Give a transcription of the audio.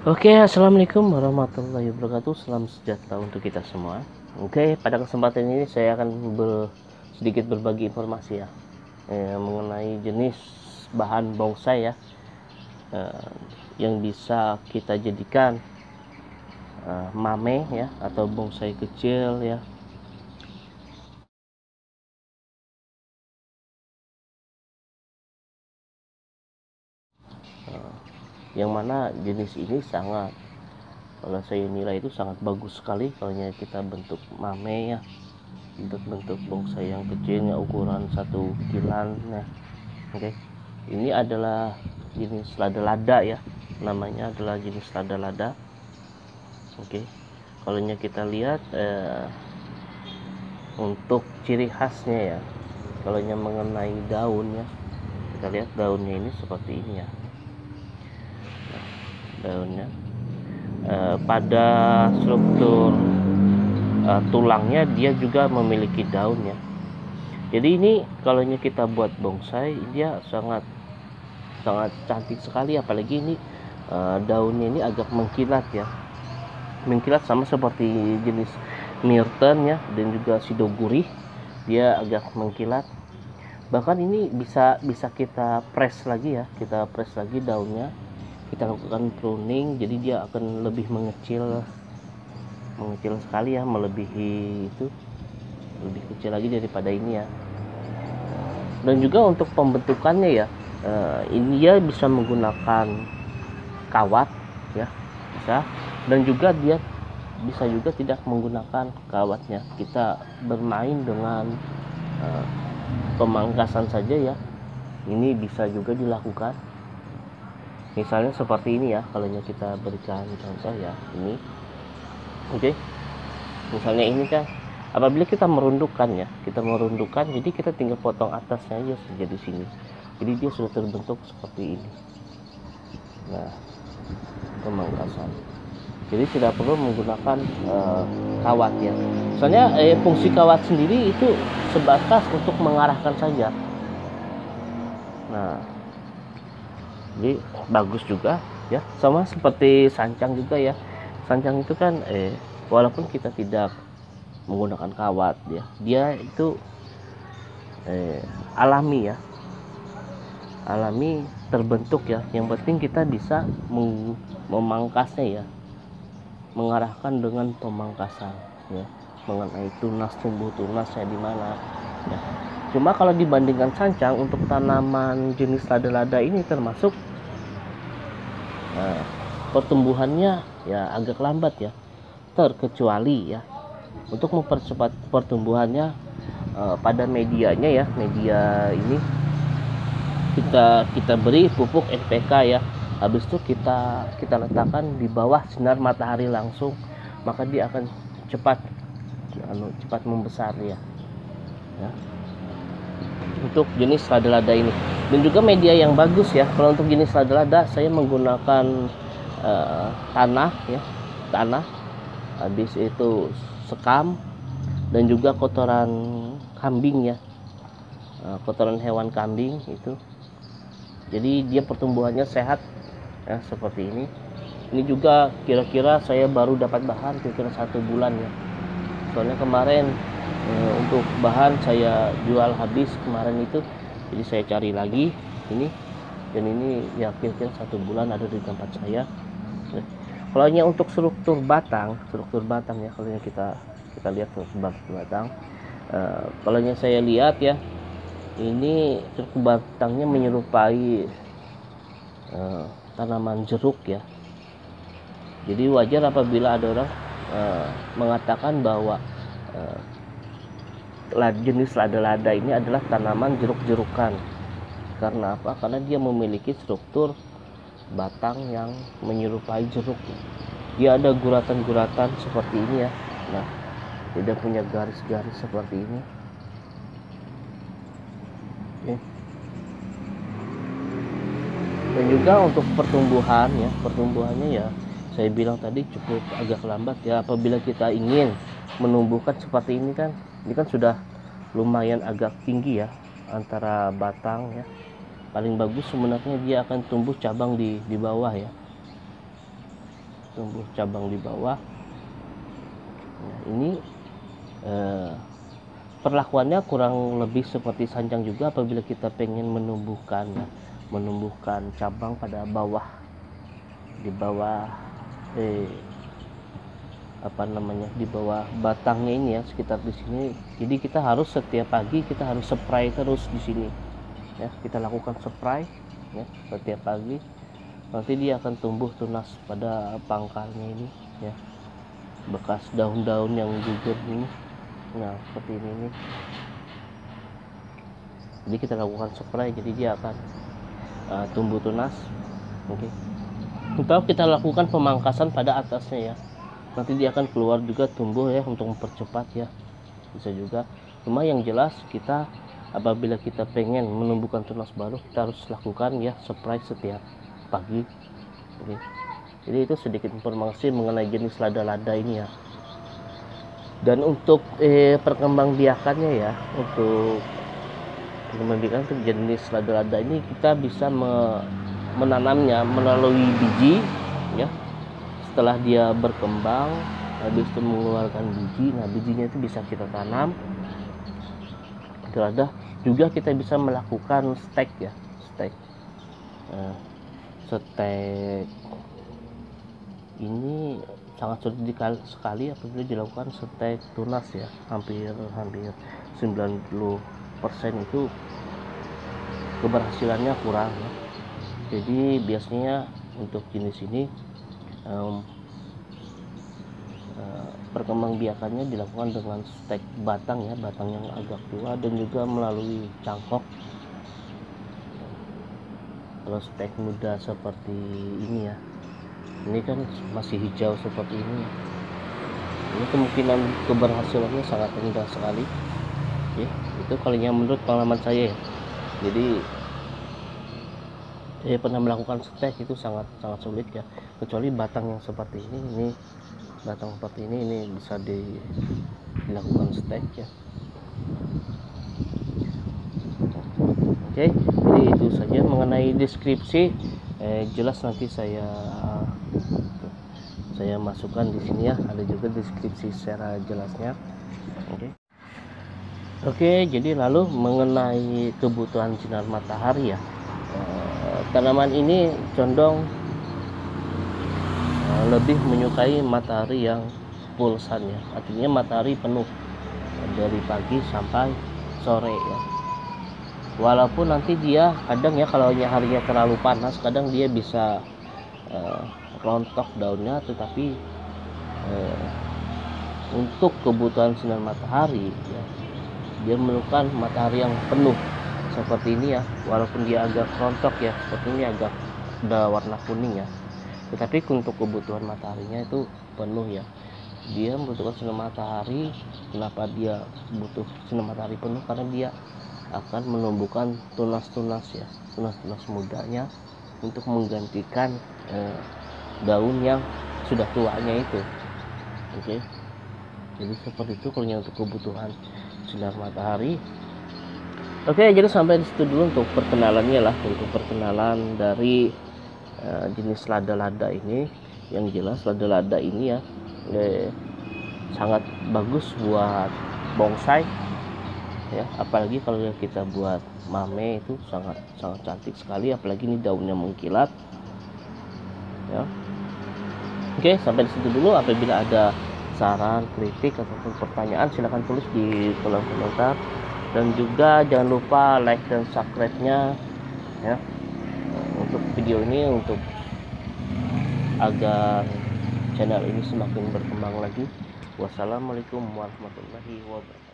Oke, assalamualaikum warahmatullahi wabarakatuh. Salam sejahtera untuk kita semua. Oke, pada kesempatan ini saya akan sedikit berbagi informasi ya, mengenai jenis bahan bonsai ya, yang bisa kita jadikan mame ya, atau bonsai kecil ya. Yang mana jenis ini sangat, kalau saya nilai itu sangat bagus sekali kalau kita bentuk mame ya, bentuk bonsai yang kecilnya ukuran 1 kilan ya. Oke, ini adalah jenis lada-lada ya, namanya adalah jenis lada-lada. Oke, kalau kita lihat untuk ciri khasnya ya, kalau mengenai daunnya, kita lihat daunnya ini seperti ini ya. Nah, daunnya pada struktur tulangnya dia juga memiliki daun ya. Jadi ini kalau kita buat bonsai, dia sangat cantik sekali, apalagi ini daunnya ini agak mengkilat ya, mengkilat sama seperti jenis myrten ya, dan juga sidoguri, dia agak mengkilat. Bahkan ini bisa kita press lagi ya, kita press lagi daunnya, kita lakukan pruning, jadi dia akan lebih mengecil sekali ya, melebihi itu, lebih kecil lagi daripada ini ya. Dan juga untuk pembentukannya ya, ini dia bisa menggunakan kawat ya, bisa, dan juga dia bisa juga tidak menggunakan kawatnya. Kita bermain dengan pemangkasan saja ya, ini bisa juga dilakukan. Misalnya seperti ini ya, kalau kita berikan contoh ya, ini oke. Misalnya ini kan, apabila kita merundukkan ya, jadi kita tinggal potong atasnya aja saja di sini, jadi dia sudah terbentuk seperti ini. Nah, pemangkasan, jadi tidak perlu menggunakan kawat ya. Soalnya fungsi kawat sendiri itu sebatas untuk mengarahkan saja. Nah, jadi bagus juga ya, sama seperti sancang juga ya. Sancang itu kan walaupun kita tidak menggunakan kawat ya, dia itu alami ya, alami terbentuk ya. Yang penting kita bisa memangkasnya ya, mengarahkan dengan pemangkasan ya, mengenai tunas, tumbuh tunasnya di mana ya. Cuma kalau dibandingkan sancang, untuk tanaman jenis lada-lada ini termasuk pertumbuhannya ya agak lambat ya, terkecuali ya untuk mempercepat pertumbuhannya pada medianya ya, media ini kita beri pupuk NPK ya. Habis itu kita letakkan di bawah sinar matahari langsung, maka dia akan cepat membesar ya. Untuk jenis lada-lada ini, dan juga media yang bagus ya, kalau untuk jenis lada-lada saya menggunakan tanah ya, habis itu sekam, dan juga kotoran kambing ya, kotoran hewan kambing itu. Jadi dia pertumbuhannya sehat ya, seperti ini. Ini juga kira-kira saya baru dapat bahan kira-kira 1 bulan ya, soalnya kemarin untuk bahan saya jual habis kemarin itu, jadi saya cari lagi ini, dan ini ya kira-kira 1 bulan ada di tempat saya. Kalau untuk struktur batang ya, kalau kita lihat struktur batang, kalau saya lihat ya, ini struktur batangnya menyerupai tanaman jeruk ya. Jadi wajar apabila ada orang mengatakan bahwa jenis lada-lada ini adalah tanaman jeruk-jerukan. Karena apa? Karena dia memiliki struktur batang yang menyerupai jeruk. Dia ada guratan-guratan seperti ini ya. Nah, tidak punya garis-garis seperti ini. Oke. Dan juga untuk pertumbuhannya ya, saya bilang tadi cukup agak lambat ya. Apabila kita ingin menumbuhkan seperti ini kan, ini kan sudah lumayan agak tinggi ya antara batang ya. Paling bagus sebenarnya dia akan tumbuh cabang di bawah ya. tumbuh cabang di bawah. Nah, ini perlakuannya kurang lebih seperti sanjang juga apabila kita pengen menumbuhkan cabang pada bawah, di bawah di bawah batangnya ini ya, sekitar di sini. Jadi kita harus setiap pagi kita harus spray terus di sini ya, kita lakukan spray ya setiap pagi. Nanti dia akan tumbuh tunas pada pangkalnya ini ya, bekas daun-daun yang gugur ini. Nah, seperti ini nih. Jadi kita lakukan spray, jadi dia akan tumbuh tunas. Oke. Atau kita lakukan pemangkasan pada atasnya ya. Nanti dia akan keluar juga tumbuh ya, untuk mempercepat ya. Bisa juga. Cuma yang jelas kita apabila kita pengen menumbuhkan tunas baru, kita harus lakukan ya spray setiap pagi. Oke. Jadi itu sedikit informasi mengenai jenis lada-lada ini ya. Dan untuk perkembangbiakannya ya, untuk perkembangbiakan untuk jenis lada-lada ini kita bisa menanamnya melalui biji ya. Setelah dia berkembang, habis itu mengeluarkan biji, nah bijinya itu bisa kita tanam. Lada juga kita bisa melakukan stek ya, stek. Stek ini sangat sulit sekali apabila dilakukan stek tunas ya, hampir 90% itu keberhasilannya kurang ya. Jadi biasanya untuk jenis ini perkembangbiakannya dilakukan dengan stek batang ya, batang yang agak tua, dan juga melalui cangkok. Kalau stek muda seperti ini ya, ini kan masih hijau seperti ini, ini kemungkinan keberhasilannya sangat rendah sekali ya. Itu kalinya menurut pengalaman saya ya. Jadi saya pernah melakukan stek itu sangat sulit ya, kecuali batang yang seperti ini batang seperti ini bisa dilakukan stek ya. Oke, jadi itu saja mengenai deskripsi. Jelas nanti saya masukkan di sini ya, ada juga deskripsi secara jelasnya. Oke, jadi lalu mengenai kebutuhan sinar matahari ya, tanaman ini condong lebih menyukai matahari yang full sun ya, artinya matahari penuh dari pagi sampai sore ya. Walaupun nanti dia kadang ya, kalau harinya terlalu panas kadang dia bisa rontok daunnya, tetapi untuk kebutuhan sinar matahari ya, dia memerlukan matahari yang penuh seperti ini ya. Walaupun dia agak rontok ya, seperti ini agak udah warna kuning ya, tetapi untuk kebutuhan mataharinya itu penuh ya. Dia membutuhkan sinar matahari. Kenapa dia butuh sinar matahari penuh? Karena dia akan menumbuhkan tunas-tunas ya, tunas-tunas mudanya untuk menggantikan daun yang sudah tuanya itu. Oke. Jadi seperti itu kalau untuk kebutuhan sinar matahari. Oke, jadi sampai di situ dulu untuk perkenalannya lah, untuk perkenalan dari jenis lada-lada ini. Yang jelas lada-lada ini ya sangat bagus buat bonsai ya, apalagi kalau kita buat mame itu sangat cantik sekali, apalagi ini daunnya mengkilat ya. Oke, sampai di situ dulu. Apabila ada saran, kritik ataupun pertanyaan, silahkan tulis di kolom komentar, dan juga jangan lupa like dan subscribe-nya ya untuk video ini, untuk agar channel ini semakin berkembang lagi. Wassalamualaikum warahmatullahi wabarakatuh.